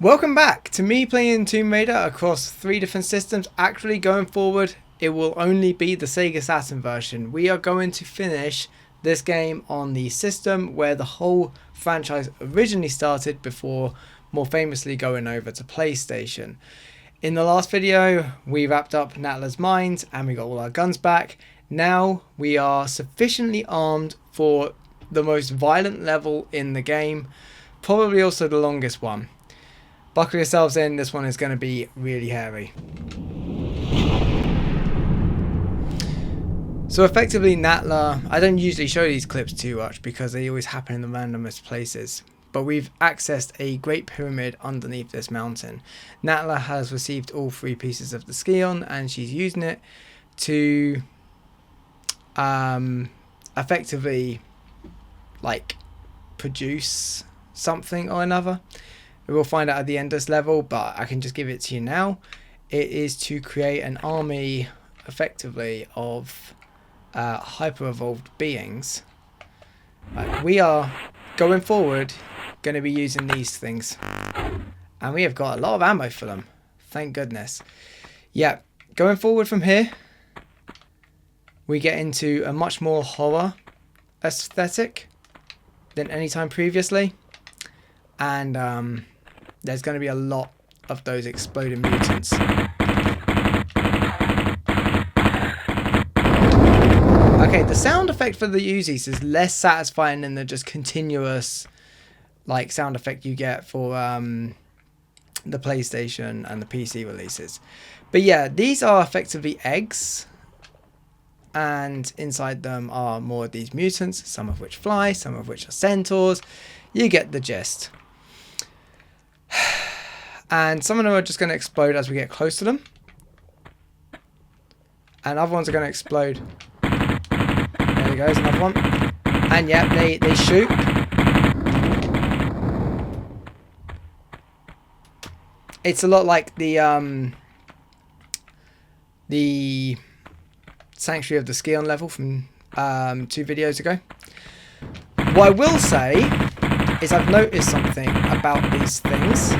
Welcome back to me playing Tomb Raider across 3 different systems. Actually, going forward, it will only be the Sega Saturn version. We are going to finish this game on the system where the whole franchise originally started before more famously going over to PlayStation. In the last video, we wrapped up Natla's mines and we got all our guns back. Now we are sufficiently armed for the most violent level in the game, probably also the longest one. Buckle yourselves in, this one is going to be really hairy. So effectively Natla, I don't usually show these clips too much because they always happen in the randomest places. But we've accessed a great pyramid underneath this mountain. Natla has received all 3 pieces of the Scion and she's using it to effectively produce something or another. We'll find out at the end of this level, but I can just give it to you now. It is to create an army, effectively, of hyper-evolved beings. We are, going forward, going to be using these things. And we have got a lot of ammo for them. Thank goodness. Yeah, going forward from here, we get into a much more horror aesthetic than any time previously. And there's going to be a lot of those exploding mutants. Okay, the sound effect for the Uzis is less satisfying than the just continuous sound effect you get for the PlayStation and the PC releases. But yeah, these are effectively eggs. And inside them are more of these mutants, some of which fly, some of which are centaurs. You get the gist. And some of them are just going to explode as we get close to them. And other ones are going to explode. There goes another one. And yeah, they shoot. It's a lot like the Sanctuary of the Scion level from 2 videos ago. What I will say is I've noticed something about these things.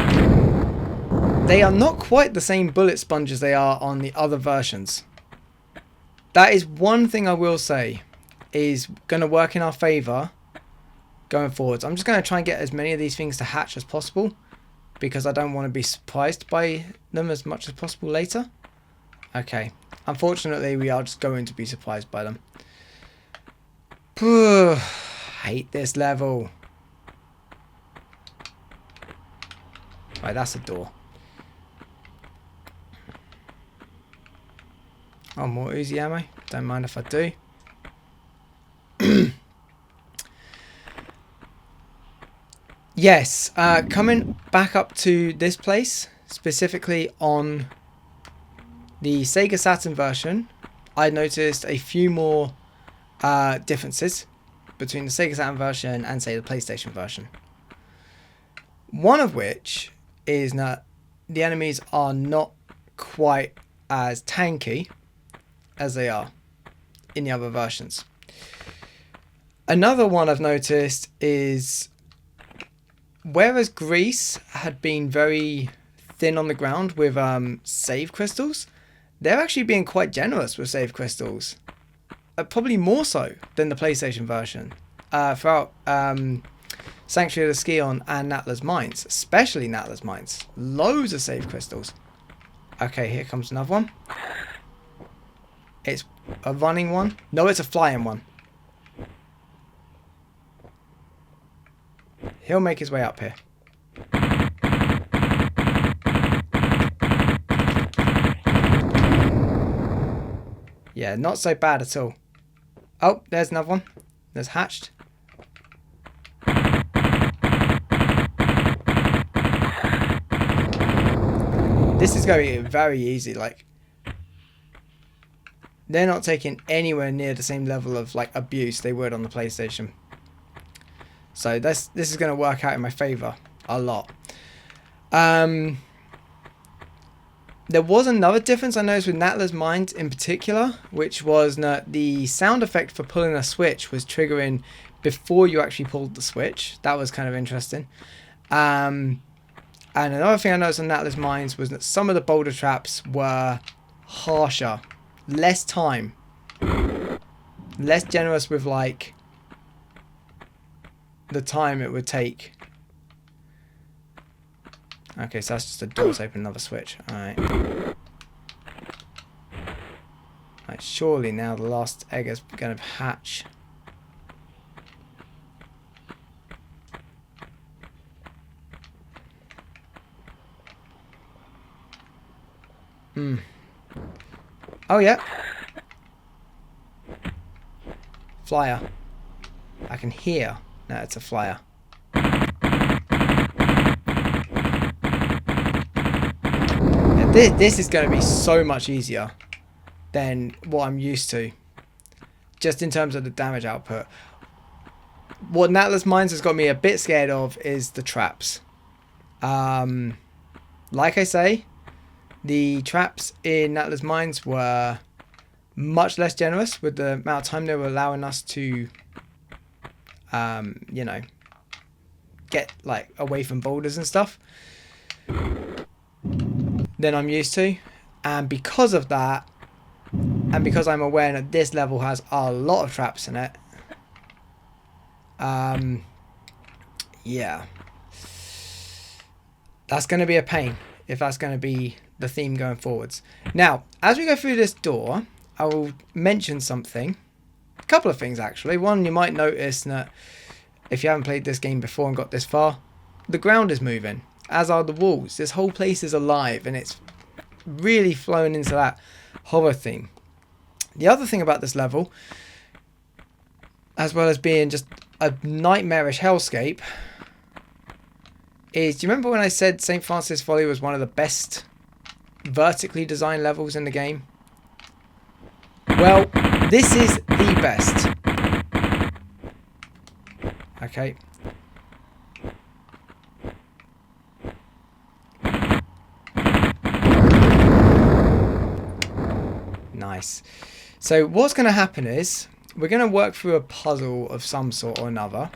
They are not quite the same bullet sponges they are on the other versions. That is one thing I will say is going to work in our favour going forwards. I'm just going to try and get as many of these things to hatch as possible because I don't want to be surprised by them as much as possible later. Okay, unfortunately we are just going to be surprised by them. Hate this level. Right, that's a door. Oh, more Uzi ammo. Don't mind if I do. Yes, coming back up to this place, specifically on the Sega Saturn version, I noticed a few more differences between the Sega Saturn version and, say, the PlayStation version. One of which is that the enemies are not quite as tanky as they are in the other versions. Another one I've noticed is whereas Greece had been very thin on the ground with save crystals, they're actually being quite generous with save crystals. Probably more so than the PlayStation version. Throughout Sanctuary of the Scion and Natla's mines, especially Natla's mines. Loads of save crystals. Okay, here comes another one. It's a running one. No, it's a flying one. He'll make his way up here. Yeah, not so bad at all. Oh, there's another one. There's hatched. This is going to be very easy. They're not taking anywhere near the same level of abuse they would on the PlayStation. So this is going to work out in my favour a lot. There was another difference I noticed with Natla's mines in particular, which was that the sound effect for pulling a switch was triggering before you actually pulled the switch. That was kind of interesting. And another thing I noticed on Atlas Mines was that some of the boulder traps were harsher, less time, less generous with like the time it would take. Okay, so that's just a door to open another switch. Alright. Right, surely now the last egg is going to hatch. Oh, yeah. Flyer. I can hear. No, it's a flyer. Yeah, this is going to be so much easier than what I'm used to. Just in terms of the damage output. What Atlas Mines has got me a bit scared of is the traps. Like I say, the traps in Atlas Mines were much less generous with the amount of time they were allowing us to, you know, get like away from boulders and stuff than I'm used to. And because of that, and because I'm aware that this level has a lot of traps in it, yeah, that's going to be a pain if that's going to be the theme going forwards. Now, as we go through this door, I will mention something. A couple of things, actually. One, you might notice that if you haven't played this game before and got this far, the ground is moving, as are the walls. This whole place is alive, and it's really flowing into that horror theme. The other thing about this level, as well as being just a nightmarish hellscape, is, do you remember when I said St. Francis Folly was one of the best vertically designed levels in the game? Well, this is the best. Okay. Nice. So what's going to happen is we're going to work through a puzzle of some sort or another.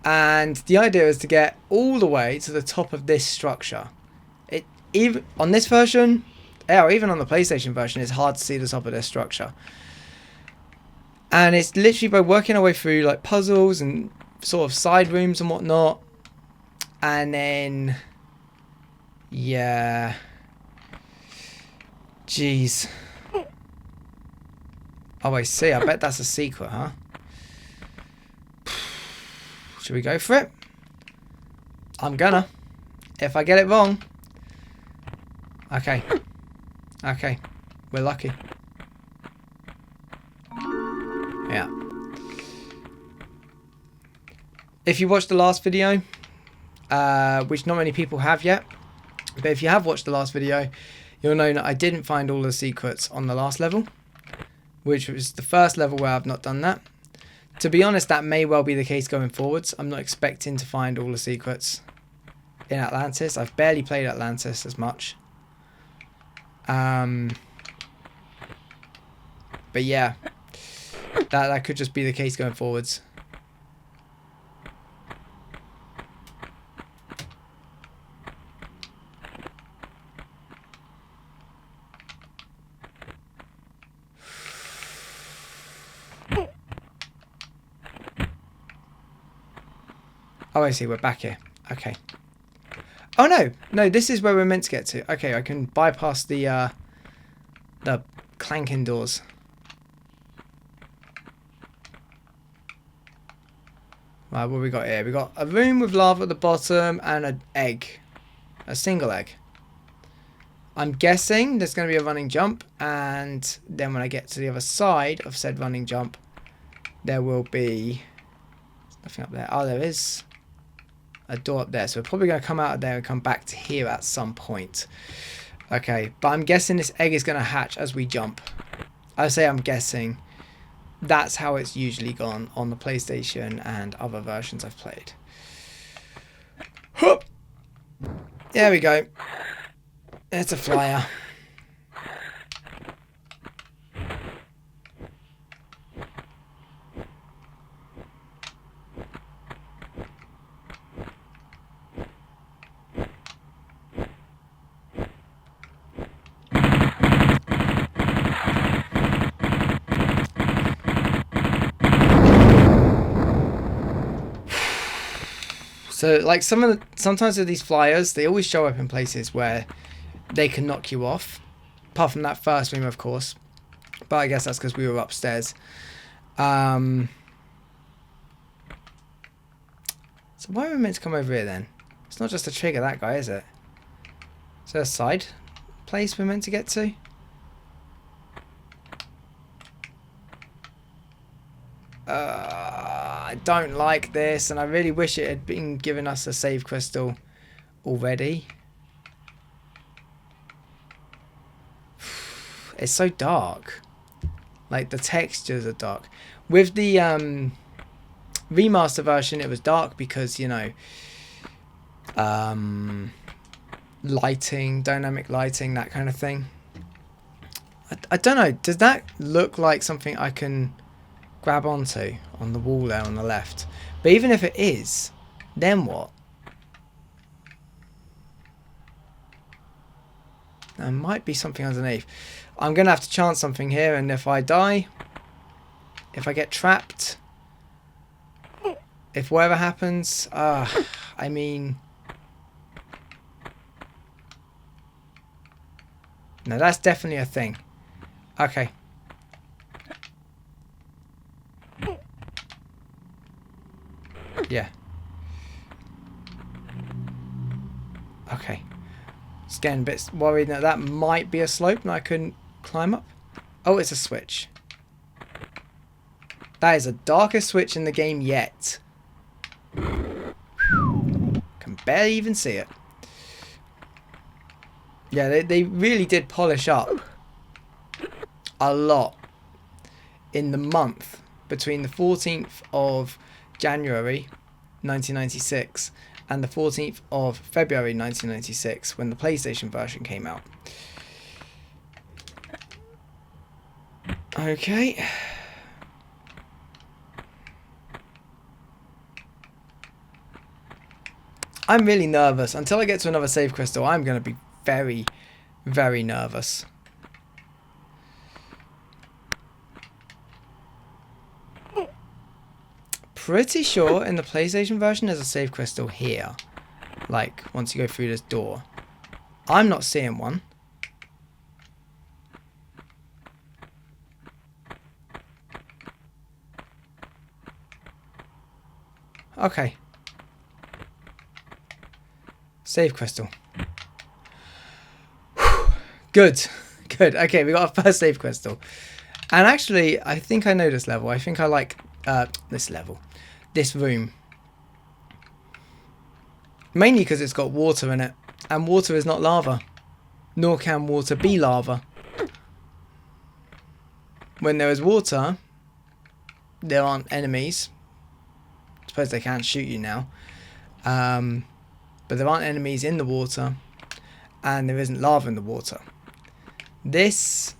And the idea is to get all the way to the top of this structure. It even on this version, or even on the PlayStation version, it's hard to see the top of this structure. And it's literally by working our way through like puzzles and sort of side rooms and whatnot. And then, yeah. Jeez. Oh, I see. I bet that's a secret, huh? Should we go for it? I'm gonna. If I get it wrong. Okay. Okay. We're lucky. Yeah. If you watched the last video, which not many people have yet, but if you have watched the last video, you'll know that I didn't find all the secrets on the last level, which was the first level where I've not done that. To be honest, that may well be the case going forwards. I'm not expecting to find all the secrets in Atlantis. I've barely played Atlantis as much. But yeah, that could just be the case going forwards. Oh, I see. We're back here. Okay. Oh, no. No, this is where we're meant to get to. Okay, I can bypass the clanking doors. Right, what we got here? We got a room with lava at the bottom and an egg. A single egg. I'm guessing there's going to be a running jump. And then when I get to the other side of said running jump, there will be... nothing up there. Oh, there is a door up there, so we're probably going to come out of there and come back to here at some point. Okay, but I'm guessing this egg is going to hatch as we jump. I say I'm guessing. That's how it's usually gone on the PlayStation and other versions I've played. Hup! There we go. It's a flyer. So like sometimes with these flyers, they always show up in places where they can knock you off. Apart from that first room, of course. But I guess that's because we were upstairs. So why are we meant to come over here then? It's not just to trigger that guy, is it? Is there a side place we're meant to get to? I don't like this, and I really wish it had been giving us a save crystal already. It's so dark. Like, the textures are dark. With the remaster version, it was dark because, you know, lighting, dynamic lighting, that kind of thing. I don't know. Does that look like something I can grab onto on the wall there on the left? But even if it is, then what? There might be something underneath. I'm going to have to chance something here, and if I die, if I get trapped, if whatever happens, I mean... No, that's definitely a thing. Okay. Yeah. Okay. Just getting a bit worried that that might be a slope and I couldn't climb up. Oh, it's a switch. That is the darkest switch in the game yet. Can barely even see it. Yeah, they really did polish up a lot in the month between the 14th of January 1996 and the 14th of February 1996 when the PlayStation version came out. Okay. I'm really nervous. Until I get to another save crystal, I'm going to be very, very nervous. Pretty sure in the PlayStation version there's a save crystal here. Like, once you go through this door. I'm not seeing one. Okay. Save crystal. Good. Good. Okay, we got our first save crystal. And actually, I think I know this level. I think I like this level. This room. Mainly because it's got water in it. And water is not lava. Nor can water be lava. When there is water, there aren't enemies. I suppose they can't shoot you now. But there aren't enemies in the water. And there isn't lava in the water. This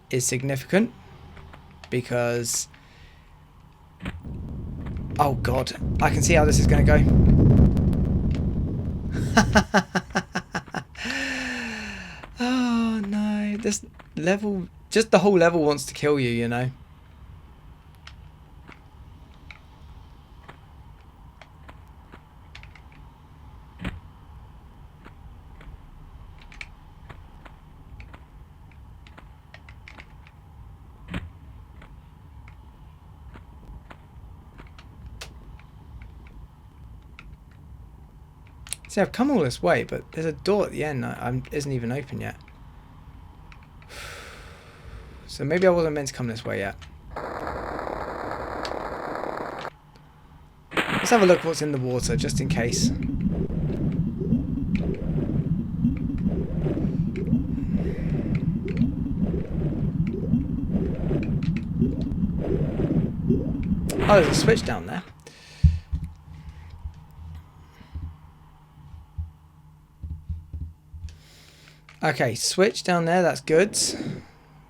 is significant because... Oh god, I can see how this is going to go. Oh no, this level, just the whole level wants to kill you, you know. See, I've come all this way, but there's a door at the end that isn't even open yet. So maybe I wasn't meant to come this way yet. Let's have a look what's in the water, just in case. Oh, there's a switch down there. Okay, switch down there, that's good.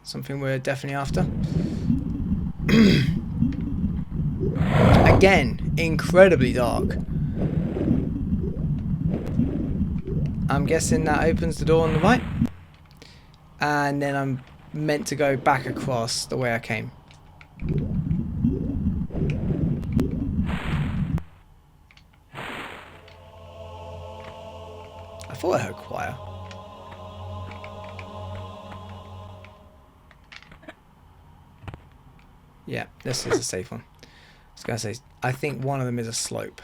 Something we're definitely after. Again, incredibly dark. I'm guessing that opens the door on the right. And then I'm meant to go back across the way I came. I thought I heard choir. Yeah, this is a safe one. I was going to say, I think one of them is a slope.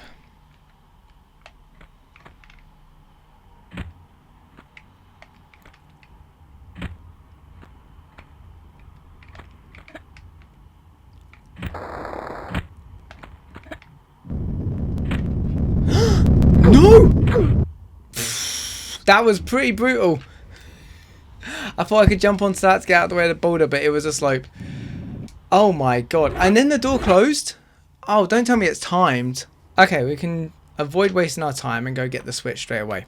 No! That was pretty brutal. I thought I could jump onto that to get out of the way of the boulder, but it was a slope. Oh my god. And then the door closed? Oh, don't tell me it's timed. Okay, we can avoid wasting our time and go get the switch straight away.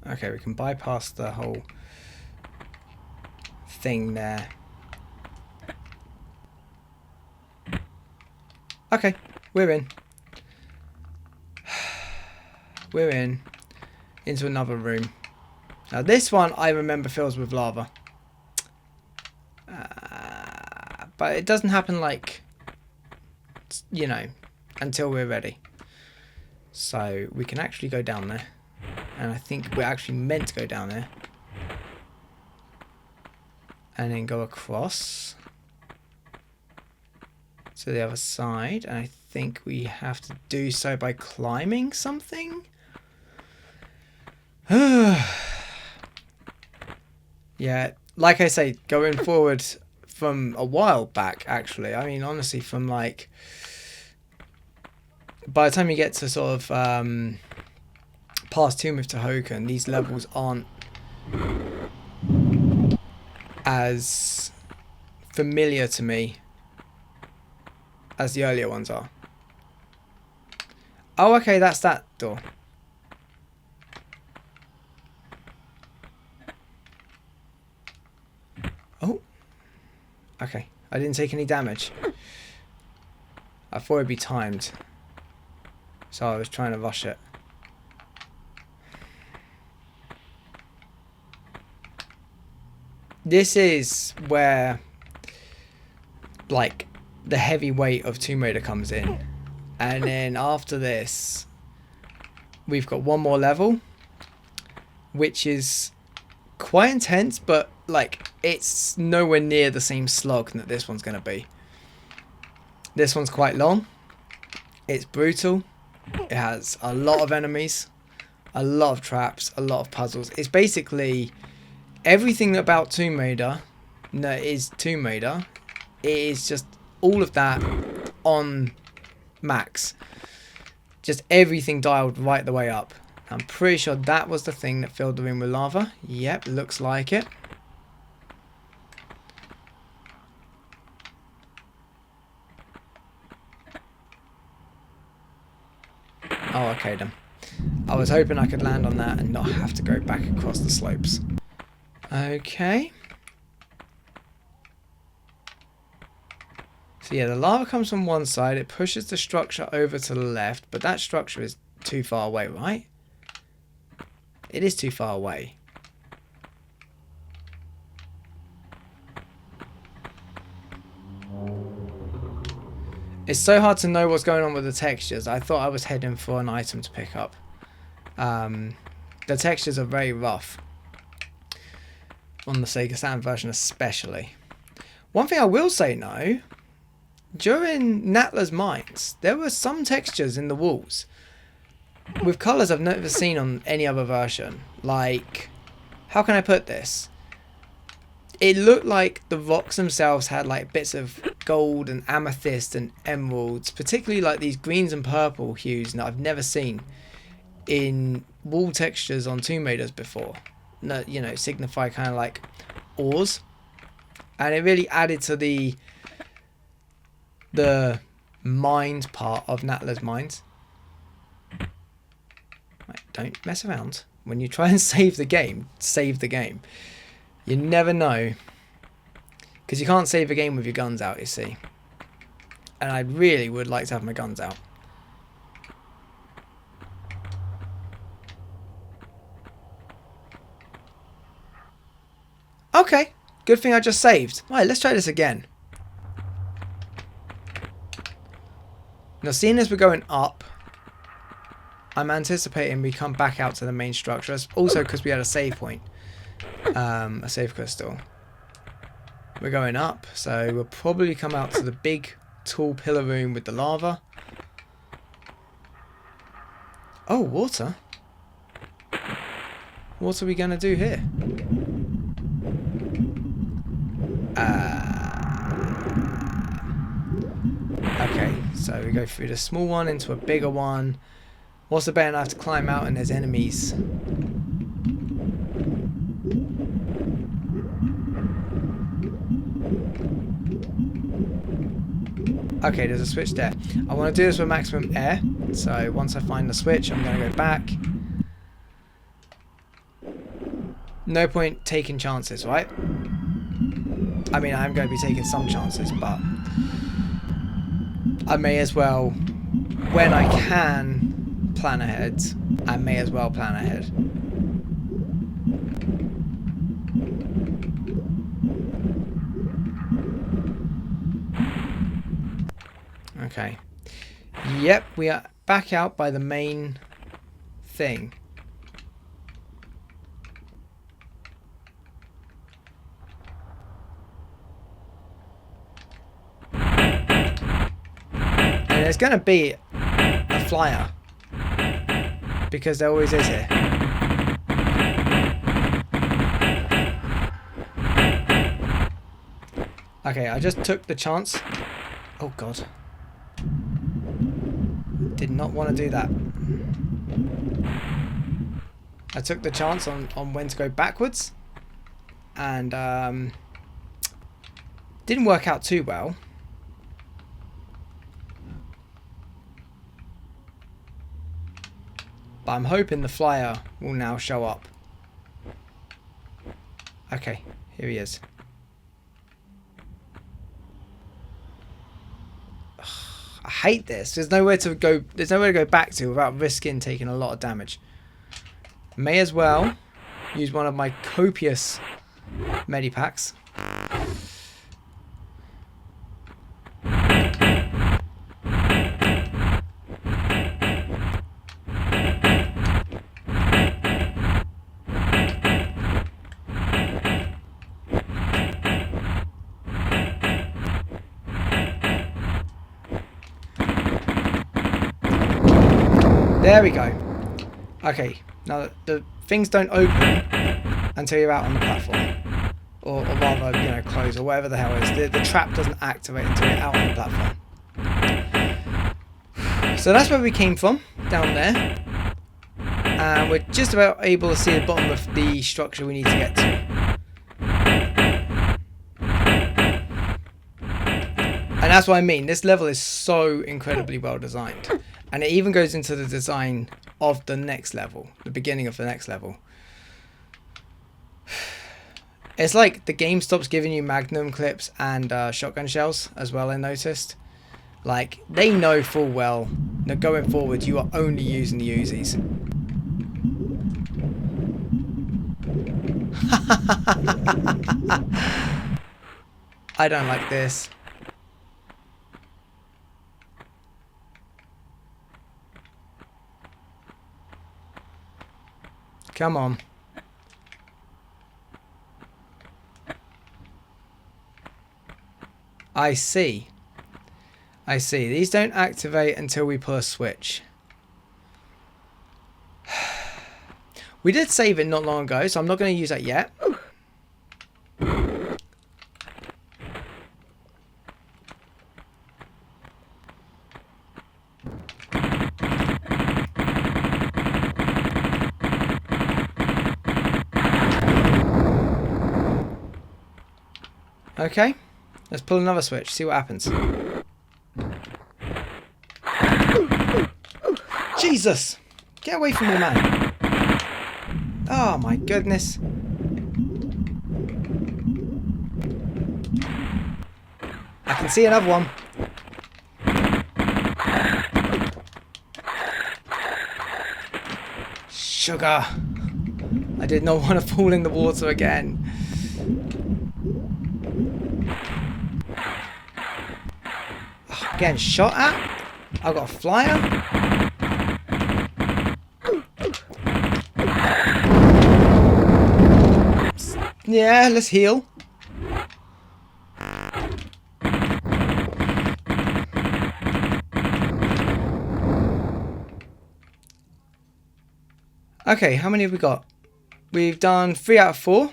Okay, we can bypass the whole thing there. Okay, we're in. We're in. Into another room. Now this one I remember fills with lava. But it doesn't happen like, you know, until we're ready. So we can actually go down there. And I think we're actually meant to go down there. And then go across to the other side. And I think we have to do so by climbing something. Yeah, like I say, going forward from a while back, actually. I mean, honestly, from like, by the time you get to sort of past Tomb of Tohoku, these levels aren't as familiar to me as the earlier ones are. Oh, okay, that's that door. Oh. Okay, I didn't take any damage. I thought it'd be timed. So I was trying to rush it. This is where, like, the heavy weight of Tomb Raider comes in. And then after this, we've got one more level, which is quite intense, but, like, it's nowhere near the same slog that this one's going to be. This one's quite long. It's brutal. It has a lot of enemies, a lot of traps, a lot of puzzles. It's basically everything about Tomb Raider that is Tomb Raider. It is just all of that on max. Just everything dialed right the way up. I'm pretty sure that was the thing that filled the room with lava. Yep, looks like it. Oh, okay then. I was hoping I could land on that and not have to go back across the slopes. Okay. So yeah, the lava comes from one side. It pushes the structure over to the left, but that structure is too far away, right? It is too far away. It's so hard to know what's going on with the textures. I thought I was heading for an item to pick up. The textures are very rough. On the Sega Saturn version especially. One thing I will say now, during Natla's Mines, there were some textures in the walls with colours I've never seen on any other version. Like, how can I put this? It looked like the rocks themselves had like bits of gold and amethyst and emeralds, particularly like these greens and purple hues that I've never seen in wall textures on Tomb Raiders before. No, you know, signify kind of like ores, and it really added to the mind part of Natla's Mines. Right, don't mess around when you try and save the game. Save the game. You never know, because you can't save a game with your guns out, you see. And I really would like to have my guns out. Okay, good thing I just saved. Right, let's try this again. Now, seeing as we're going up, I'm anticipating we come back out to the main structure. It's also because we had a save point. A save crystal. We're going up, so we'll probably come out to the big tall pillar room with the lava. Oh, water. What are we going to do here? Okay, so we go through the small one into a bigger one. What's the bet I have to climb out and there's enemies? Okay, there's a switch there. I want to do this with maximum air. So once I find the switch, I'm going to go back. No point taking chances, right? I mean, I'm going to be taking some chances, but I may as well, when I can plan ahead, I may as well plan ahead. Okay. Yep, we are back out by the main thing. And there's going to be a flyer. Because there always is here. Okay, I just took the chance. Oh god. Did not want to do that. I took the chance on when to go backwards. And didn't work out too well. But I'm hoping the flyer will now show up. Okay, here he is. I hate this. There's nowhere to go. There's nowhere to go back to without risking taking a lot of damage. May as well use one of my copious medipacks. There we go. Okay, now the things don't open until you're out on the platform. Or rather, you know, close or whatever the hell it is. The trap doesn't activate until you're out on the platform. So that's where we came from, down there. And we're just about able to see the bottom of the structure we need to get to. And that's what I mean. This level is so incredibly well designed. And it even goes into the design of the next level, the beginning of the next level. It's like the game stops giving you magnum clips and shotgun shells as well, I noticed. Like, they know full well that going forward you are only using the Uzis. I don't like this. Come on. I see. I see. These don't activate until we pull a switch. We did save it not long ago, so I'm not going to use that yet. Okay, let's pull another switch, see what happens. Jesus! Get away from me, man. Oh my goodness. I can see another one. Sugar. I did not want to fall in the water again. Getting shot at. I've got a flyer. Yeah, let's heal. Okay, how many have we got? We've done 3 out of 4.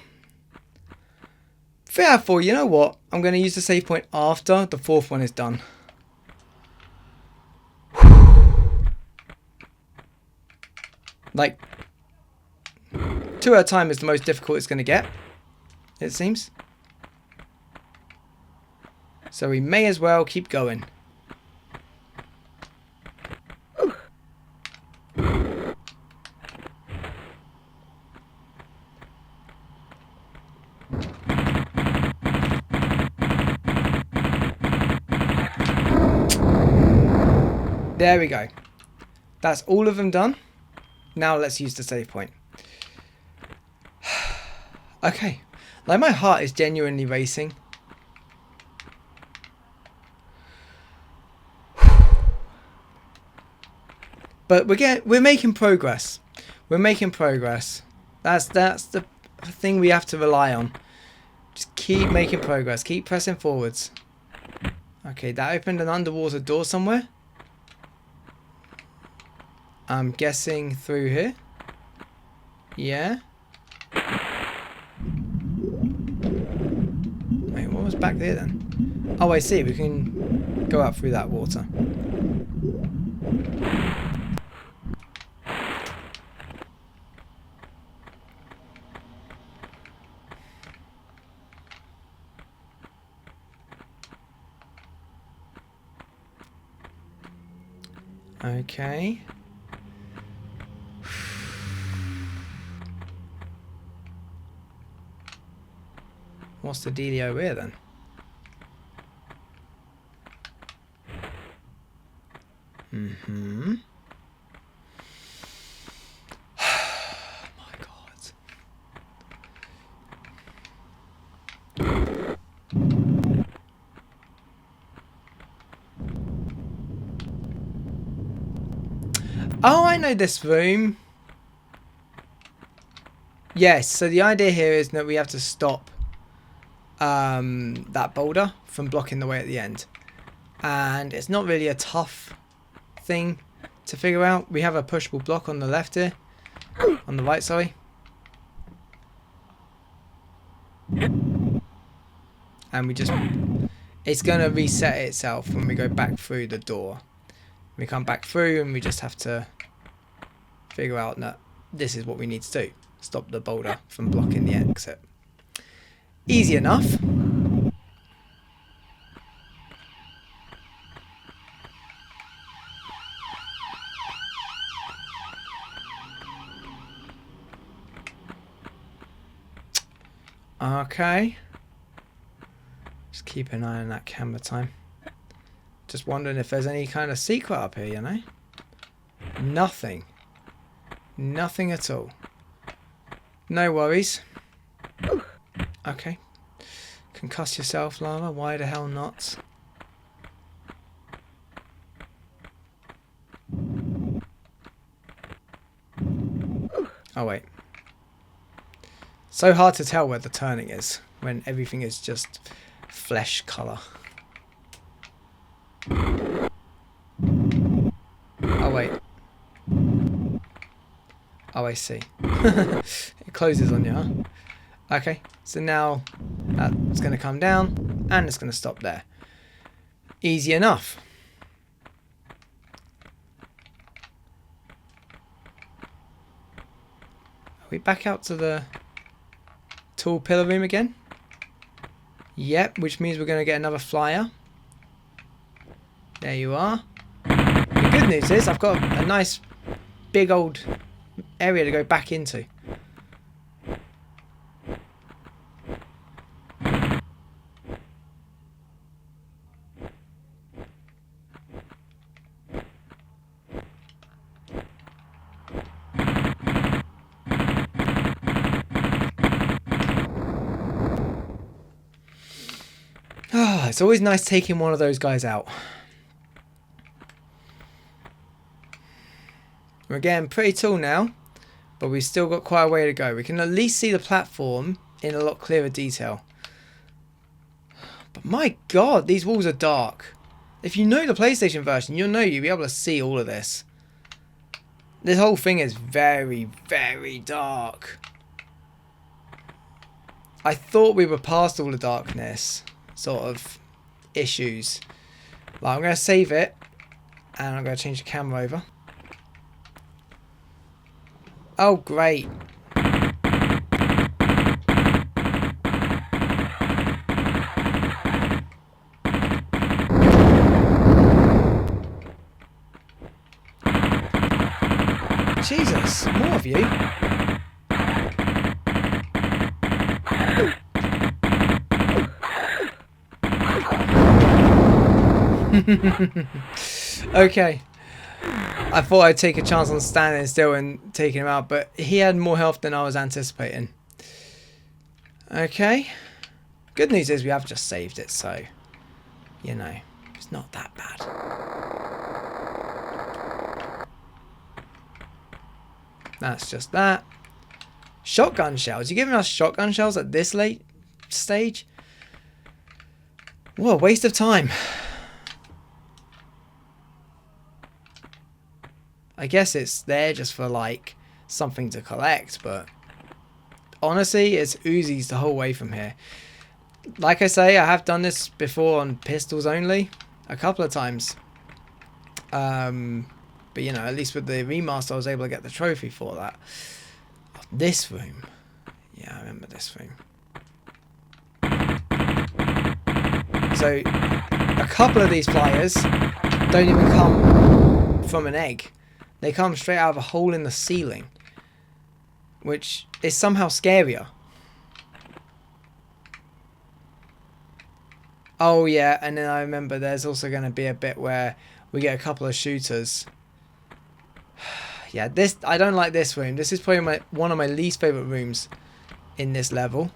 3 out of 4, you know what? I'm going to use the save point after the 4th one is done. Like, 2 at a time is the most difficult it's going to get, it seems. So we may as well keep going. There we go. That's all of them done. Now let's use the save point. Okay. Like, my heart is genuinely racing. But we're making progress. We're making progress. That's the thing we have to rely on. Just keep making progress. Keep pressing forwards. Okay, that opened an underwater door somewhere. I'm guessing through here. Yeah. Wait, what was back there then? Oh, I see. We can go up through that water. Okay. What's the dealio here then? Mm-hmm. My God. Oh, I know this room. Yes, so the idea here is that we have to stop that boulder from blocking the way at the end. And it's not really a tough thing to figure out. We have a pushable block on the left here. On the right, sorry. And we just... It's going to reset itself when we go back through the door. We come back through and we just have to figure out that this is what we need to do. Stop the boulder from blocking the exit. Easy enough. Okay. Just keep an eye on that camera time. Just wondering if there's any kind of secret up here, you know? Nothing. Nothing at all. No worries. Okay. Concuss yourself, Lara. Why the hell not? Oh, wait. So hard to tell where the turning is when everything is just flesh colour. Oh, wait. Oh, I see. It closes on you, huh? Okay, so now that's going to come down and it's going to stop there. Easy enough. Are we back out to the tall pillar room again? Yep, which means we're going to get another flyer. There you are. The good news is I've got a nice big old area to go back into. Ah, it's always nice taking one of those guys out. We're getting pretty tall now, but we've still got quite a way to go. We can at least see the platform in a lot clearer detail. But my god, these walls are dark. If you know the PlayStation version, you'll be able to see all of this. This whole thing is very, very dark. I thought we were past all the darkness sort of issues. But I'm going to save it. And I'm going to change the camera over. Oh, great. Jesus, more of you. Okay. I thought I'd take a chance on standing still and taking him out, but he had more health than I was anticipating. Okay. Good news is we have just saved it, so, you know, it's not that bad. That's just that. Shotgun shells. You're giving us shotgun shells at this late stage? What a waste of time. I guess it's there just for, like, something to collect, but honestly, it's Uzis the whole way from here. Like I say, I have done this before on pistols only, a couple of times. But, you know, at least with the remaster, I was able to get the trophy for that. This room. Yeah, I remember this room. So, a couple of these flyers don't even come from an egg. They come straight out of a hole in the ceiling, which is somehow scarier. Oh yeah, and then I remember there's also going to be a bit where we get a couple of shooters. Yeah, this, I don't like this room. This is probably one of my least favourite rooms in this level.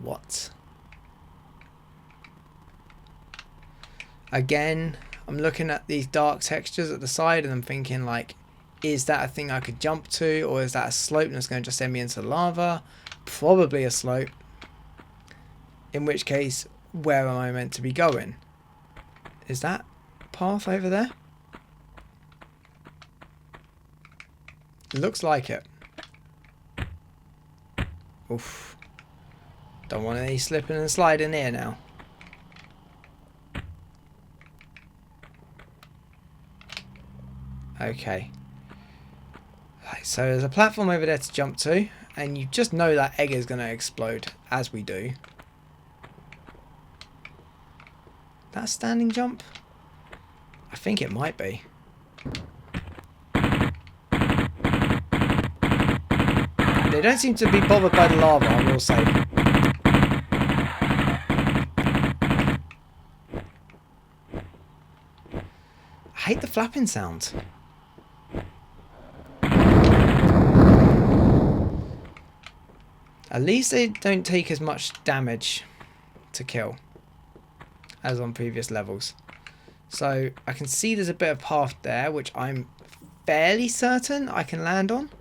What? Again, I'm looking at these dark textures at the side and I'm thinking, like, is that a thing I could jump to, or is that a slope that's going to just send me into lava? Probably a slope. In which case, where am I meant to be going? Is that path over there? Looks like it. Oof. Don't want any slipping and sliding here now. Okay. Right, so there's a platform over there to jump to, and you just know that egg is going to explode, as we do. That standing jump? I think it might be. They don't seem to be bothered by the lava, I will say. I hate the flapping sound. At least they don't take as much damage to kill as on previous levels. So I can see there's a bit of path there, which I'm fairly certain I can land on.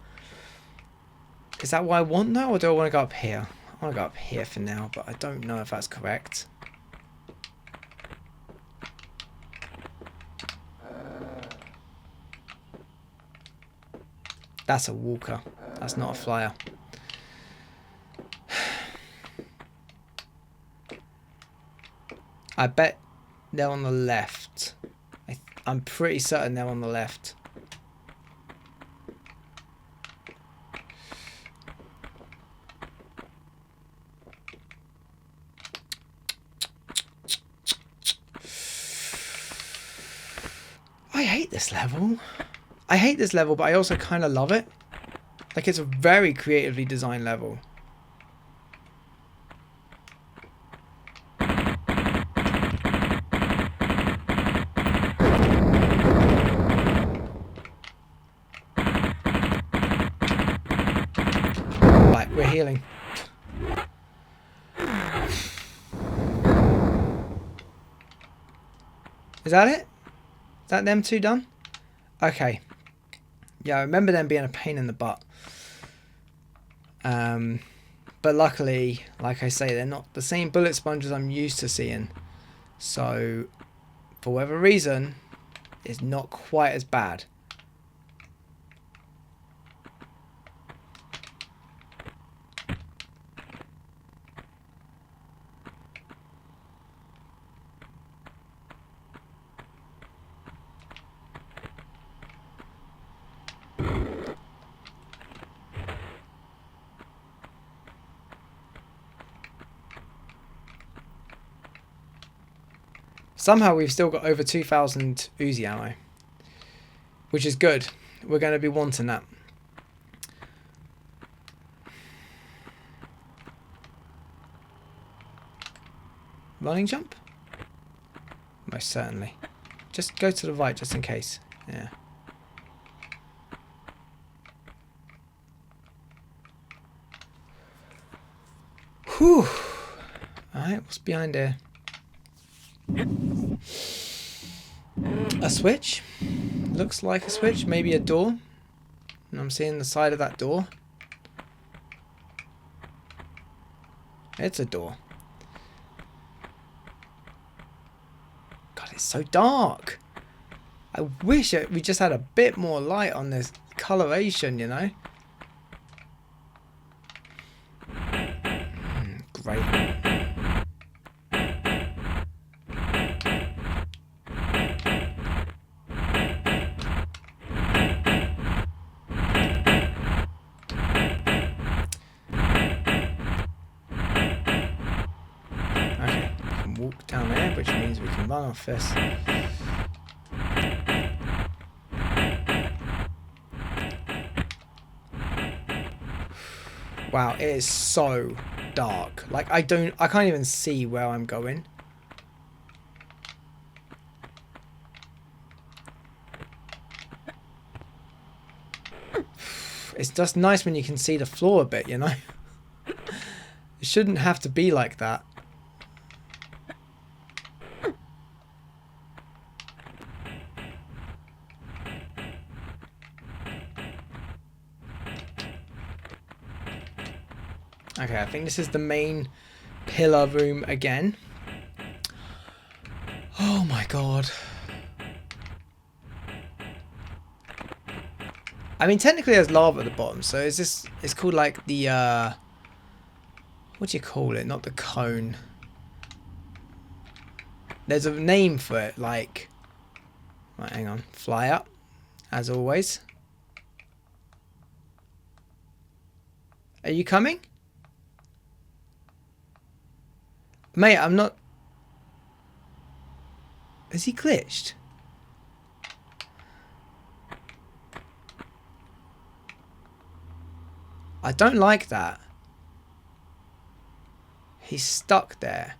Is that what I want though, or do I want to go up here? I want to go up here for now, but I don't know if that's correct. That's a walker. That's not a flyer. I bet they're on the left. I'm pretty certain they're on the left. I hate this level. I hate this level, but I also kind of love it. Like, it's a very creatively designed level. Right, we're healing. Is that it? Is that them two done? Okay. Yeah, I remember them being a pain in the butt. But luckily, like I say, they're not the same bullet sponges I'm used to seeing. So, for whatever reason, it's not quite as bad. Somehow we've still got over 2,000 Uzi ammo, which is good. We're going to be wanting that. Running jump? Most certainly. Just go to the right just in case. Yeah. Whew. Alright, what's behind here? A switch? Looks like a switch. Maybe a door. And I'm seeing the side of that door. It's a door. God, it's so dark. I wish we just had a bit more light on this coloration, you know? Great. Okay, we can walk down there, which means we can run off this. Wow, it is so dark. Like I can't even see where I'm going. It's just nice when you can see the floor a bit, you know? It shouldn't have to be like that. Okay, I think this is the main pillar room again. Oh my god. I mean, technically there's lava at the bottom, so is this... It's called like the... what do you call it? Not the cone. There's a name for it, like... Right, hang on. Fly up, as always. Are you coming? Mate, I'm not... Is he glitched? I don't like that. He's stuck there.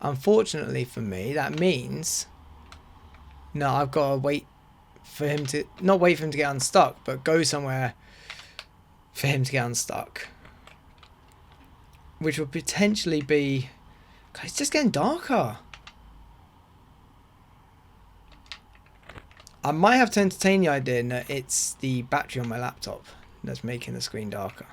Unfortunately for me, that means... No, I've got to wait for him to... Not wait for him to get unstuck, but go somewhere for him to get unstuck. Which would potentially be... God, it's just getting darker. I might have to entertain the idea that it's the battery on my laptop that's making the screen darker.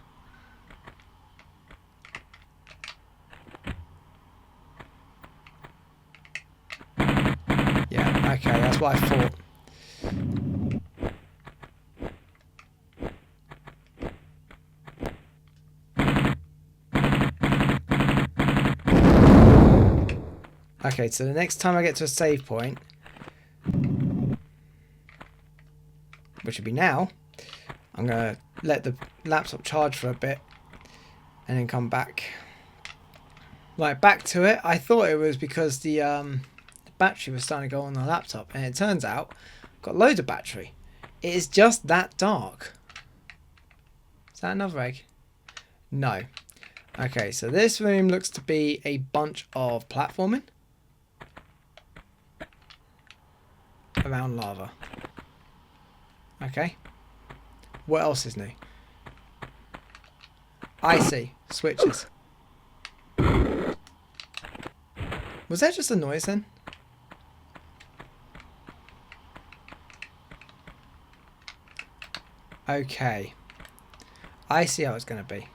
Yeah, okay, that's what I thought. Okay, so the next time I get to a save point, which would be now, I'm going to let the laptop charge for a bit and then come back. Right, back to it. I thought it was because the battery was starting to go on the laptop, and it turns out I've got loads of battery. It is just that dark. Is that another egg? No. Okay, so this room looks to be a bunch of platforming around lava. Okay. What else is new? I see. Switches. Was that just a noise then? Okay. I see how it's going to be.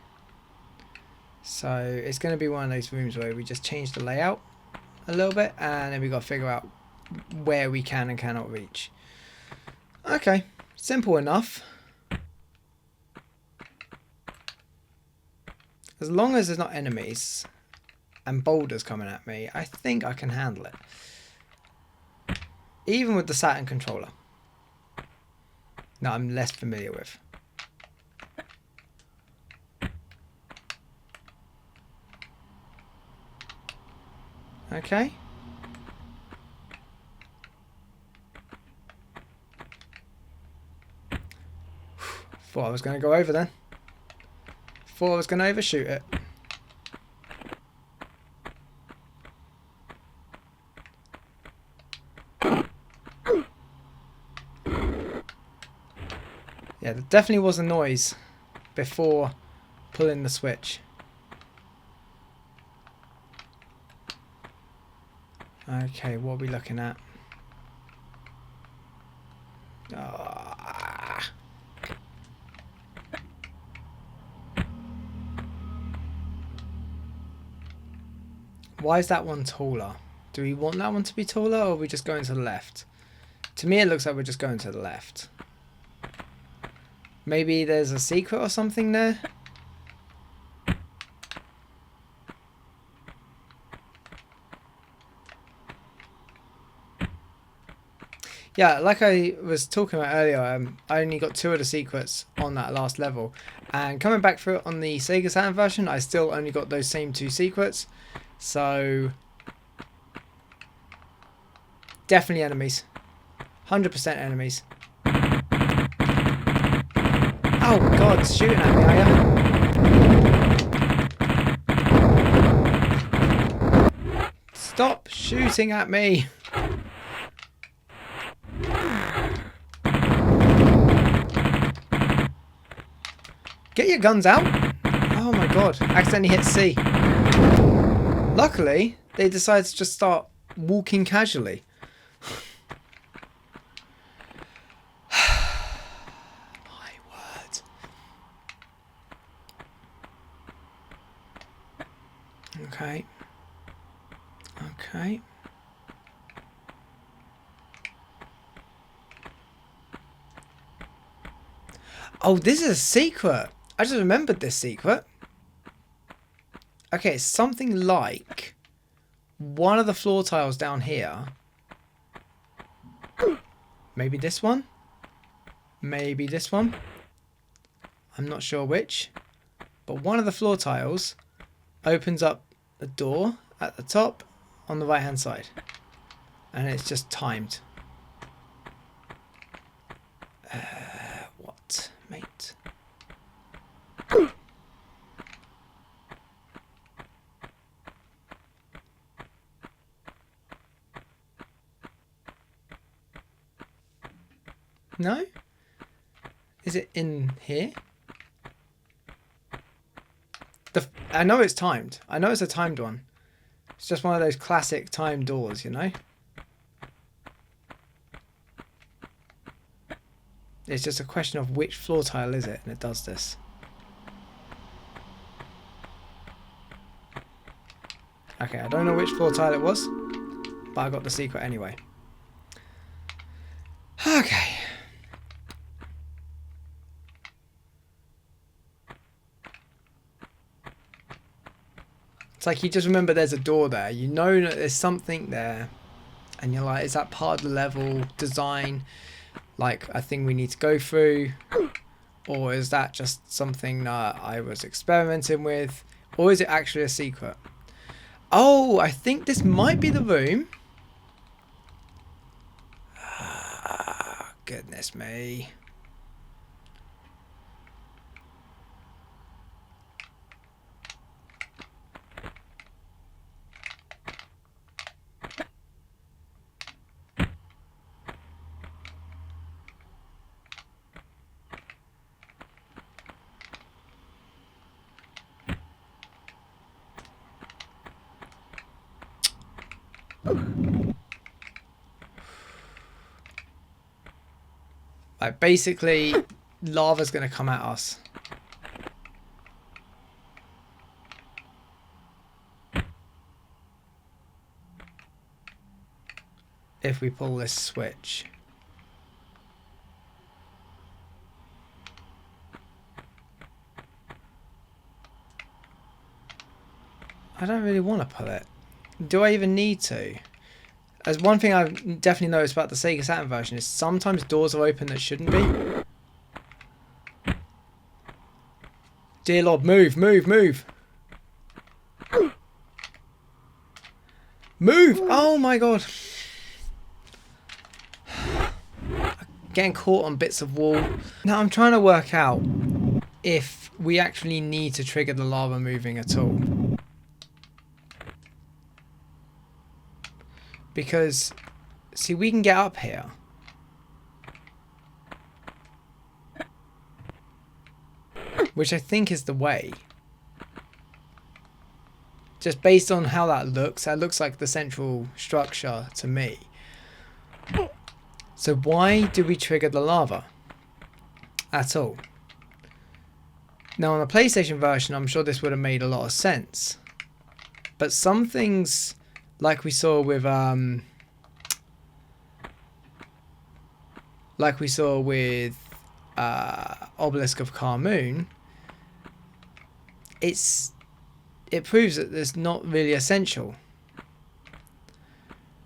So it's going to be one of those rooms where we just change the layout a little bit, and then we got to figure out where we can and cannot reach. Okay, simple enough. As long as there's not enemies and boulders coming at me, I think I can handle it. Even with the Saturn controller that I'm less familiar with. Okay. Thought I was going to go over then. Thought I was going to overshoot it. Yeah, there definitely was a noise before pulling the switch. Okay, what are we looking at? Ah. Why is that one taller? Do we want that one to be taller, or are we just going to the left? To me, it looks like we're just going to the left. Maybe there's a secret or something there? Yeah, like I was talking about earlier, I only got 2 of the secrets on that last level. And coming back through it on the Sega Saturn version, I still only got those same 2 secrets. So, definitely enemies. 100% enemies. Oh God, shooting at me, are you? Stop shooting at me. Get your guns out. Oh my God, accidentally hit C. Luckily, they decided to just start walking casually. My word. Okay. Okay. Oh, this is a secret. I just remembered this secret. Okay, it's something like one of the floor tiles down here. Maybe this one? Maybe this one? I'm not sure which. But one of the floor tiles opens up a door at the top on the right hand side. And it's just timed. What, mate? No? Is it in here? I know it's timed. I know it's a timed one. It's just one of those classic timed doors, you know? It's just a question of which floor tile is it, and it does this. Okay, I don't know which floor tile it was, but I got the secret anyway. Okay. It's like you just remember there's a door there. You know that there's something there. And you're like, is that part of the level design? Like a thing we need to go through? Or is that just something that I was experimenting with? Or is it actually a secret? Oh, I think this might be the room. Ah, goodness me. Like basically lava's going to come at us. If we pull this switch. I don't really want to pull it. Do I even need to? As one thing I've definitely noticed about the Sega Saturn version is sometimes doors are open that shouldn't be. Dear Lord, move, move, move. Move! Oh my god. Getting caught on bits of wall. Now I'm trying to work out if we actually need to trigger the lava moving at all. Because, see, we can get up here. Which I think is the way. Just based on how that looks like the central structure to me. So why do we trigger the lava at all? Now on the PlayStation version, I'm sure this would have made a lot of sense. But some things, like we saw with Obelisk of Carmoon, it proves that it's not really essential.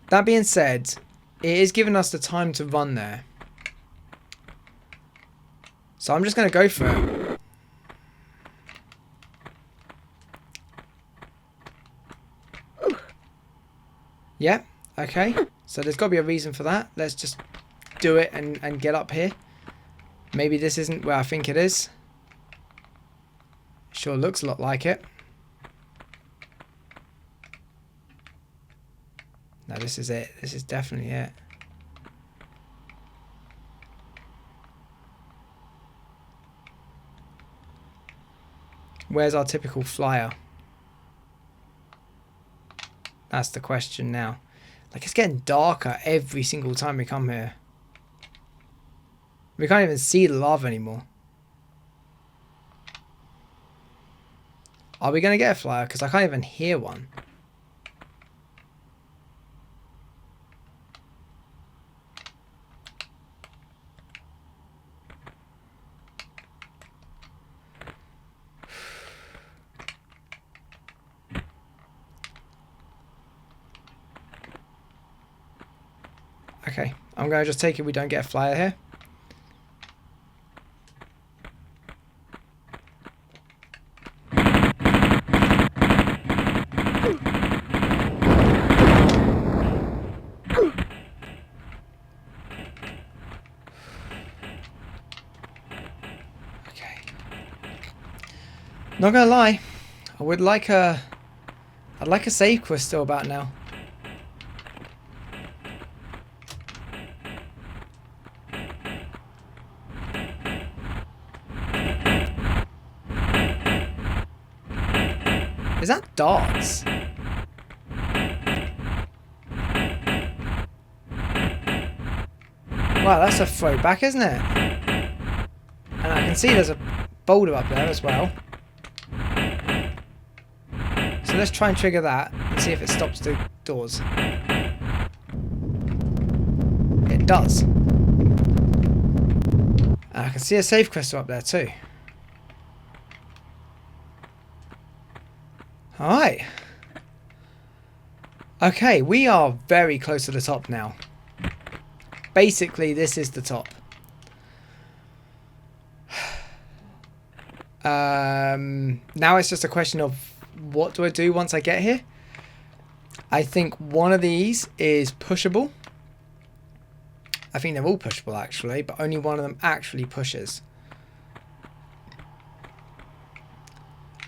That being said, it is giving us the time to run there. So I'm just going to go for it. Yeah, okay. So there's got to be a reason for that. Let's just do it and get up here. Maybe this isn't where I think it is. Sure looks a lot like it. No, this is it. This is definitely it. Where's our typical flyer? That's the question now. Like, it's getting darker every single time we come here. We can't even see the lava anymore. Are we going to get a flyer? Because I can't even hear one. Okay, I'm going to just take it we don't get a flyer here. Okay. Not gonna lie, I'd like a save crystal about now. Is that darts? Wow, that's a throwback, isn't it? And I can see there's a boulder up there as well. So let's try and trigger that and see if it stops the doors. It does. And I can see a save crystal up there too. Alright. Okay, we are very close to the top now. Basically, this is the top. Now it's just a question of what do I do once I get here? I think one of these is pushable. I think they're all pushable actually, but only one of them actually pushes.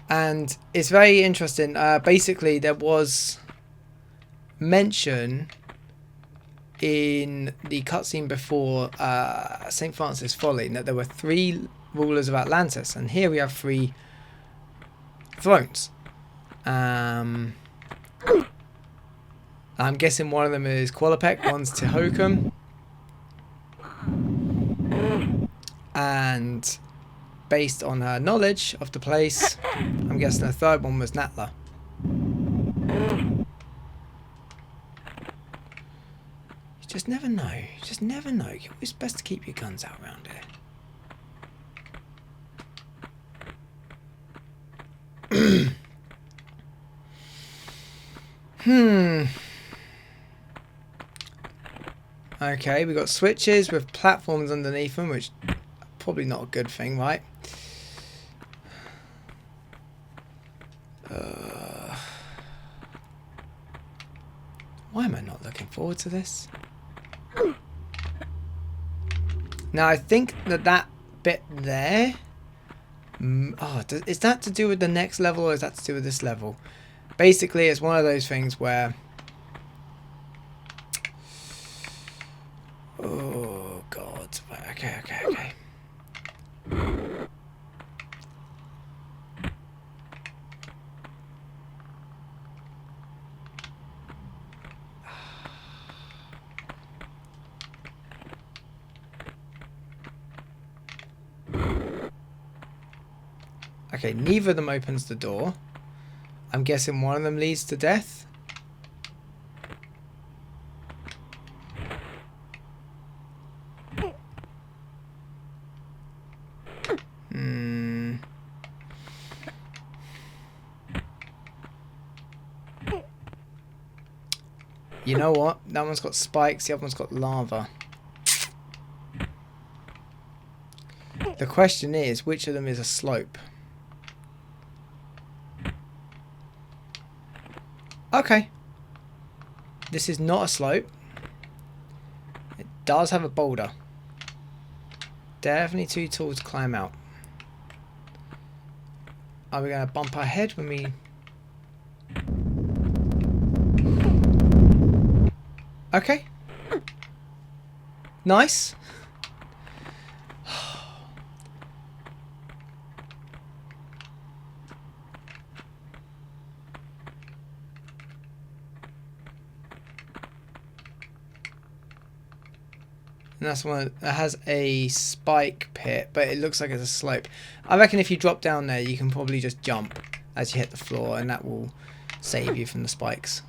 And it's very interesting. Basically, there was mention in the cutscene before St. Francis Folly that there were 3 rulers of Atlantis, and here we have 3 thrones. I'm guessing one of them is Qualopec, one's Tehokum. And based on her knowledge of the place, I'm guessing the third one was Natla. You just never know. You just never know. It's best to keep your guns out around here. Okay, we got switches with platforms underneath them, which probably not a good thing, right? Why am I not looking forward to this? Now, I think that bit there... is that to do with the next level, or is that to do with this level? Basically, it's one of those things where... Oh, God. Okay. Okay, neither of them opens the door. I'm guessing one of them leads to death. You know what? That one's got spikes, the other one's got lava. The question is, which of them is a slope? Okay. This is not a slope. It does have a boulder. Definitely too tall to climb out. Are we going to bump our head when we... Okay. Nice. And that's one that has a spike pit, but it looks like it's a slope. I reckon if you drop down there, you can probably just jump as you hit the floor, and that will save you from the spikes.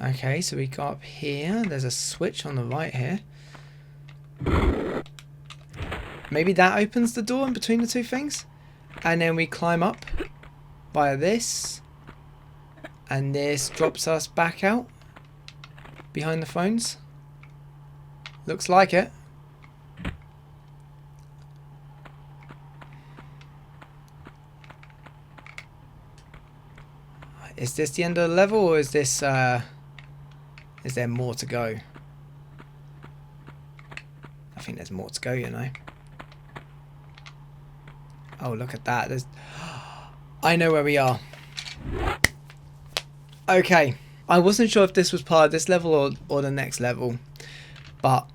Okay, so we go up here. There's a switch on the right here. Maybe that opens the door in between the two things. And then we climb up via this. And this drops us back out behind the phones. Looks like it. Is this the end of the level, or is this is there more to go? I think there's more to go, you know. Oh, look at that. There's... I know where we are. Okay. I wasn't sure if this was part of this level or the next level. But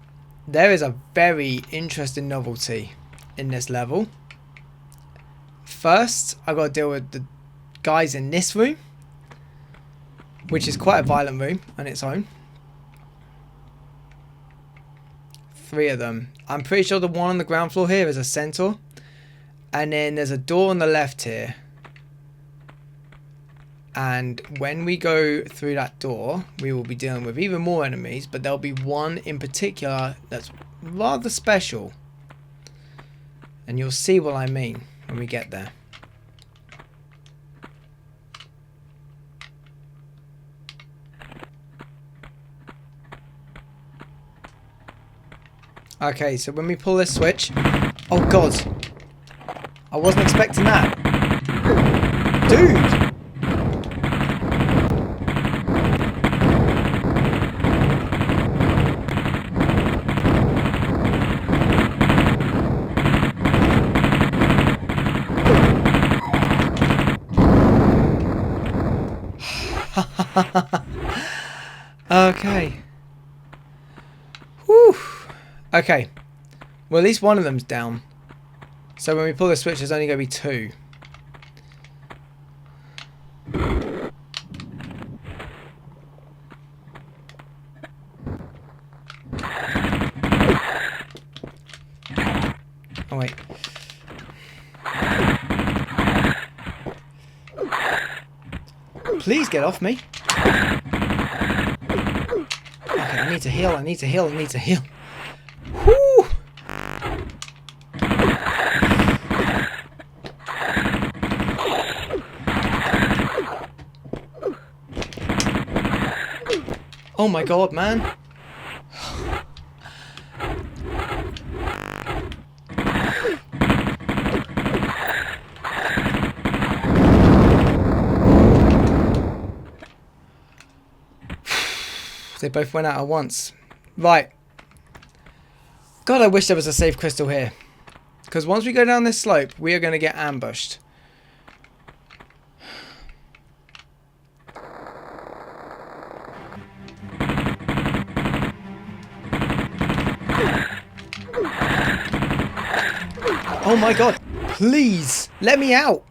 there is a very interesting novelty in this level. First, I've got to deal with the guys in this room, which is quite a violent room on its own. 3 of them. I'm pretty sure the one on the ground floor here is a centaur. And then there's a door on the left here. And when we go through that door, we will be dealing with even more enemies. But there'll be one in particular that's rather special. And you'll see what I mean when we get there. Okay, so when we pull this switch... Oh, God. I wasn't expecting that. Dude! Okay. Whew. Okay. Well, at least one of them's down. So when we pull the switch, there's only going to be 2. Please get off me. Okay, I need to heal, I need to heal, I need to heal. Whoo! Oh my god, man. They both went out at once. Right. God, I wish there was a safe crystal here. Because once we go down this slope, we are going to get ambushed. Oh my god. Please, let me out.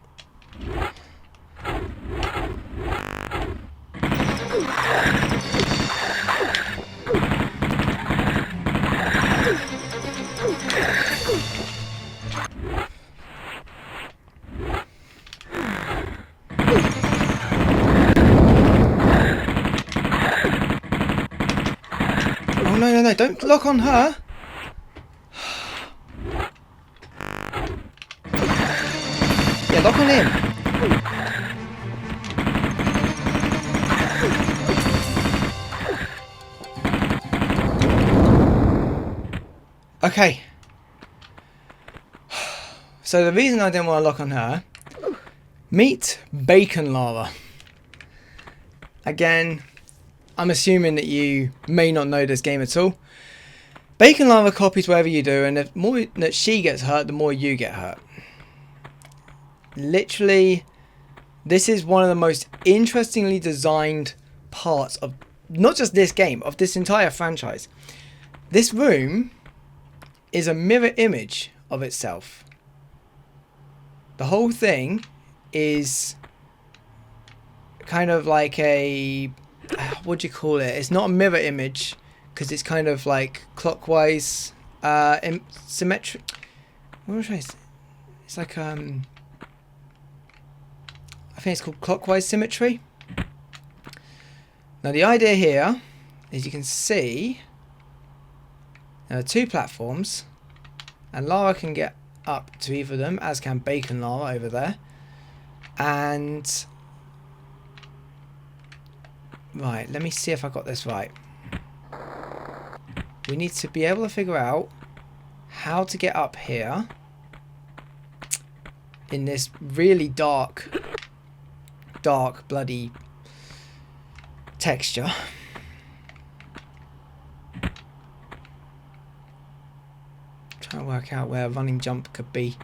Oh no, no, no, don't lock on her. Yeah, lock on him. Okay. So the reason I didn't want to lock on her, meet Bacon Lara. Again, I'm assuming that you may not know this game at all. Bacon Lara copies whatever you do, and the more that she gets hurt, the more you get hurt. Literally, this is one of the most interestingly designed parts of not just this game, of this entire franchise. This room is a mirror image of itself. The whole thing is kind of like a, what do you call it? It's not a mirror image because it's kind of like clockwise symmetry. What was I saying? It's like I think it's called clockwise symmetry. Now the idea here is you can see there are two platforms, and Lara can get up to either of them, as can Bacon Lara over there. And right, let me see if I got this right. We need to be able to figure out how to get up here in this really dark bloody texture. Trying to work out where a running jump could be.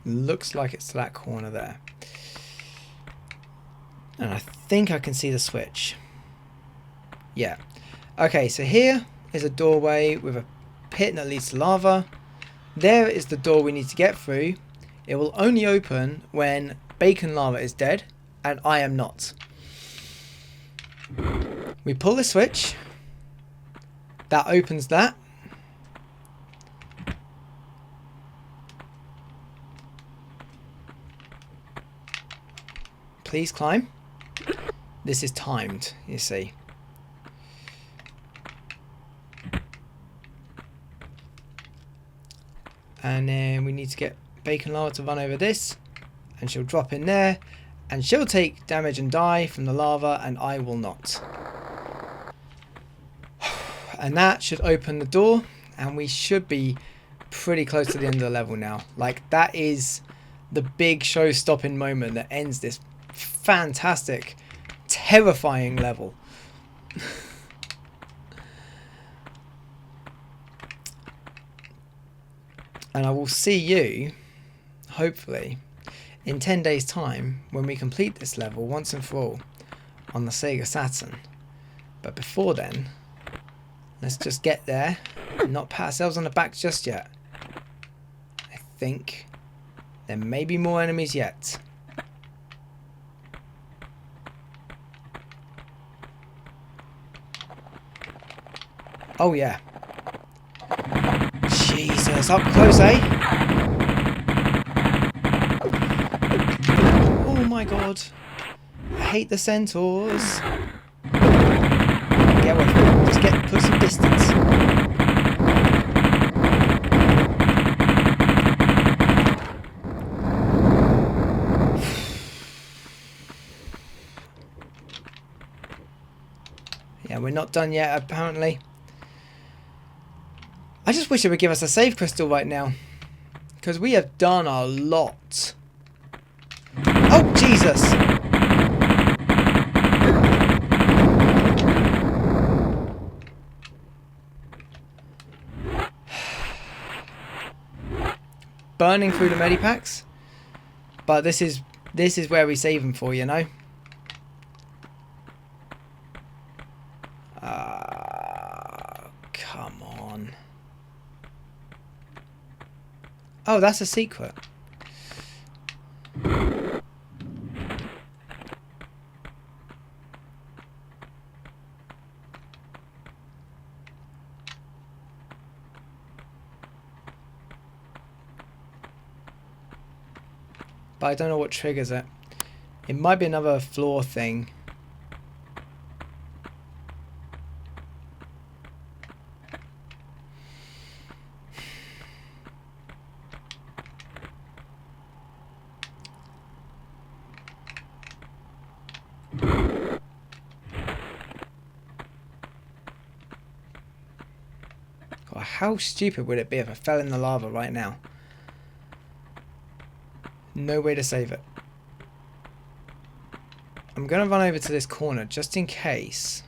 Looks like it's to that corner there. And I think I can see the switch. Yeah. Okay, so here is a doorway with a pit that leads to lava. There is the door we need to get through. It will only open when Bacon Lara is dead and I am not. We pull the switch. That opens that. Please climb. This is timed, you see. And then we need to get Bacon Lara to run over this, and she'll drop in there, and she'll take damage and die from the lava, and I will not. And that should open the door, and we should be pretty close to the end of the level now. Like, that is the big show-stopping moment that ends this fantastic, terrifying level. And I will see you, hopefully, in 10 days' time when we complete this level once and for all on the Sega Saturn. But before then, let's just get there and not pat ourselves on the back just yet. I think there may be more enemies yet. Oh yeah. Jesus, up close, eh? my god. I hate the centaurs. Get away from it. Just put some distance. Yeah, we're not done yet, apparently. I just wish it would give us a save crystal right now. Because we have done a lot. Oh, Jesus! Burning through the medipacks. But this is where we save them for, you know? Come on. Oh, that's a secret. But I don't know what triggers it. It might be another floor thing. God, how stupid would it be if I fell in the lava right now? No way to save it. I'm going to run over to this corner just in case.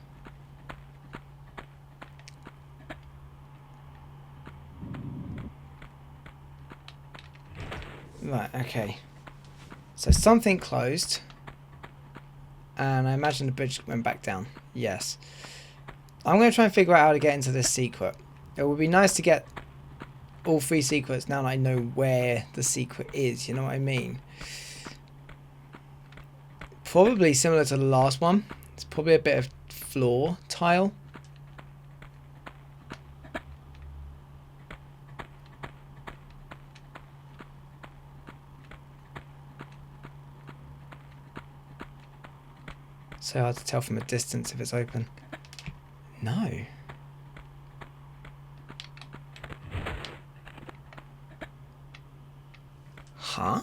Right, okay. So something closed. And I imagine the bridge went back down. Yes. I'm going to try and figure out how to get into this secret. It would be nice to get all 3 secrets now that I know where the secret is. You know what I mean? Probably similar to the last one. It's probably a bit of floor tile. So hard to tell from a distance if it's open. No. Huh?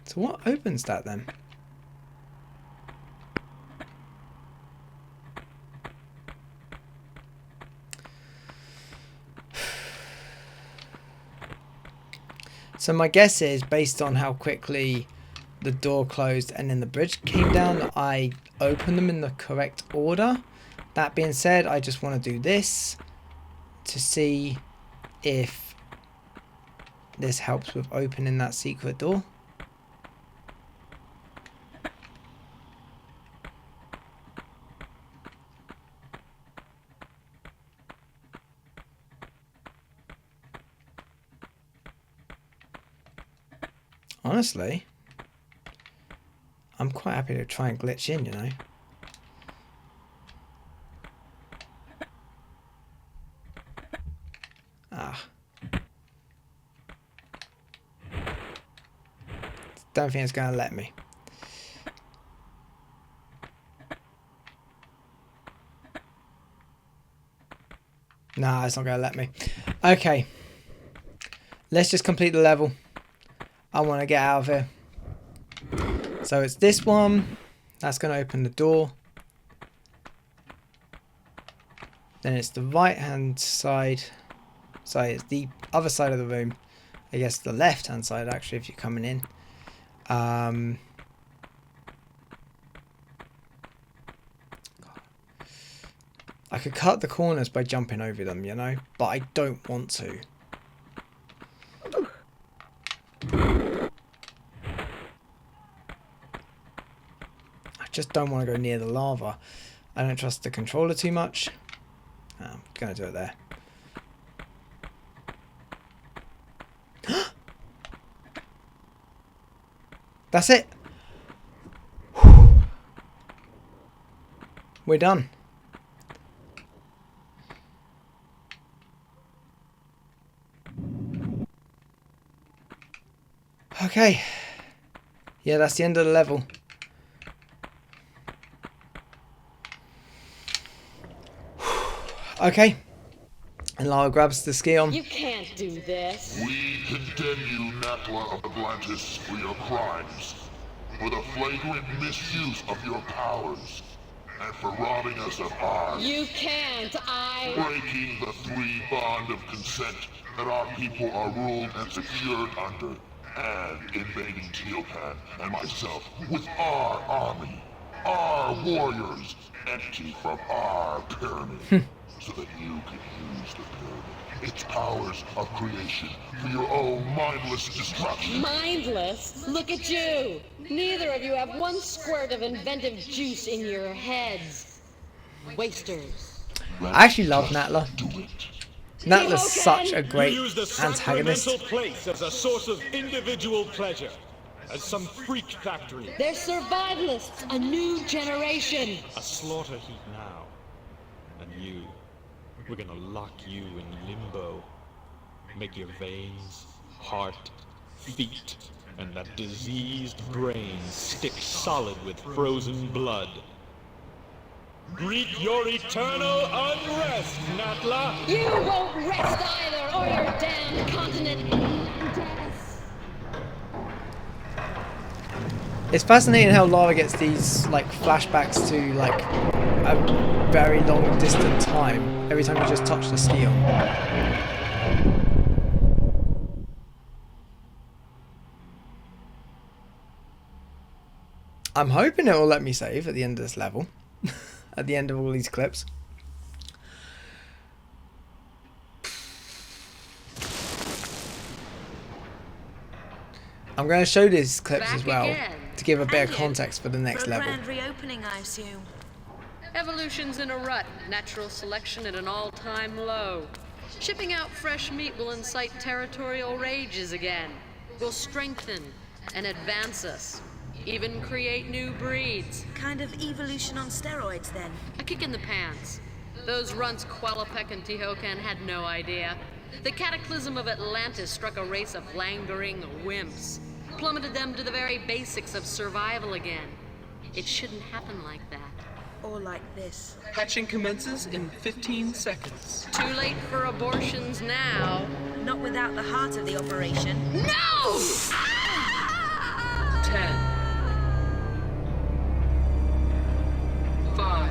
So what opens that then? So my guess is, based on how quickly the door closed and then the bridge came down, I opened them in the correct order. That being said, I just want to do this to see if this helps with opening that secret door. Honestly, I'm quite happy to try and glitch in, you know. Ah. Don't think it's going to let me. Nah, it's not going to let me. Okay. Let's just complete the level. I want to get out of here. So it's this one. That's going to open the door. Then it's the right hand side. Sorry, it's the other side of the room. I guess the left hand side actually if you're coming in. I could cut the corners by jumping over them, you know, but I don't want to. I just don't want to go near the lava. I don't trust the controller too much. I'm going to do it there. That's it. We're done. Okay. Yeah, that's the end of the level. Okay. And Lara grabs the ski on. You can't do this. We condemn you, Natla of Atlantis, for your crimes, for the flagrant misuse of your powers, and for robbing us of ours. You can't, Breaking the three bond of consent that our people are ruled and secured under, and invading Teopan and myself with our army, our warriors, empty from our pyramid, so that you can use the pyramid, its powers of creation, for your own mindless destruction. Mindless? Look at you! Neither of you have one squirt of inventive juice in your heads. Wasters. I actually love Natla. Do it. Natla's such a great You use the antagonist. sacramental place as a source of individual pleasure, as some freak factory. They're survivalists, a new generation. A slaughter heap now. And you, we're gonna lock you in limbo. Make your veins, heart, feet, and that diseased brain stick solid with frozen blood. Greet your eternal unrest, Natla! You won't rest either, or your damned continent Atlantis. It's fascinating how Lara gets these like flashbacks to like a very long distant time every time you just touch the ski on. I'm hoping it will let me save at the end of this level. At the end of all these clips. I'm going to show these clips as well to give a bit of context for the next level. Grand reopening, I assume. Evolution's in a rut, natural selection at an all-time low. Shipping out fresh meat will incite territorial rages again. Will strengthen and advance us. Even create new breeds. Kind of evolution on steroids, then. A kick in the pants. Those runts Qualopec and Tehocan had no idea. The cataclysm of Atlantis struck a race of languoring wimps. Plummeted them to the very basics of survival again. It shouldn't happen like that. Or like this. Hatching commences in 15 seconds. Too late for abortions now. Not without the heart of the operation. No! 10. 5.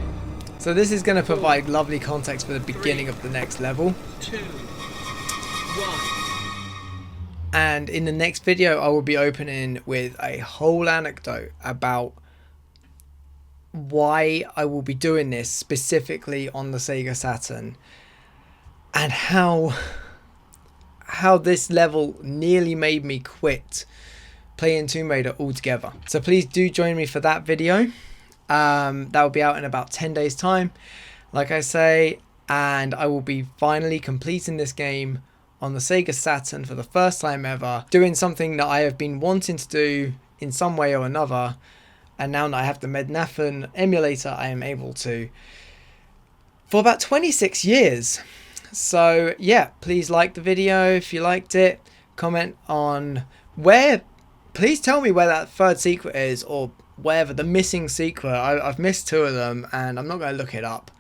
So this is going to provide lovely context for the beginning of the next level. 2. 1. And in the next video I will be opening with a whole anecdote about why I will be doing this specifically on the Sega Saturn, and how this level nearly made me quit playing Tomb Raider altogether. So please do join me for that video. That will be out in about 10 days time, like I say, and I will be finally completing this game on the Sega Saturn for the first time ever, doing something that I have been wanting to do in some way or another, and now that I have the Mednafen emulator I am able to for about 26 years. So yeah, please like the video if you liked it, comment on please tell me where that third secret is, or wherever the missing secret. I've missed 2 of them and I'm not going to look it up.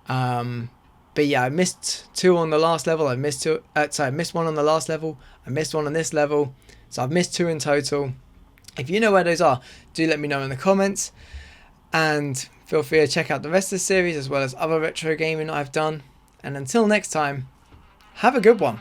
But yeah, I missed 2 on the last level. I missed 1 on the last level. I missed 1 on this level. So I've missed 2 in total. If you know where those are, do let me know in the comments. And feel free to check out the rest of the series as well as other retro gaming I've done. And until next time, have a good one.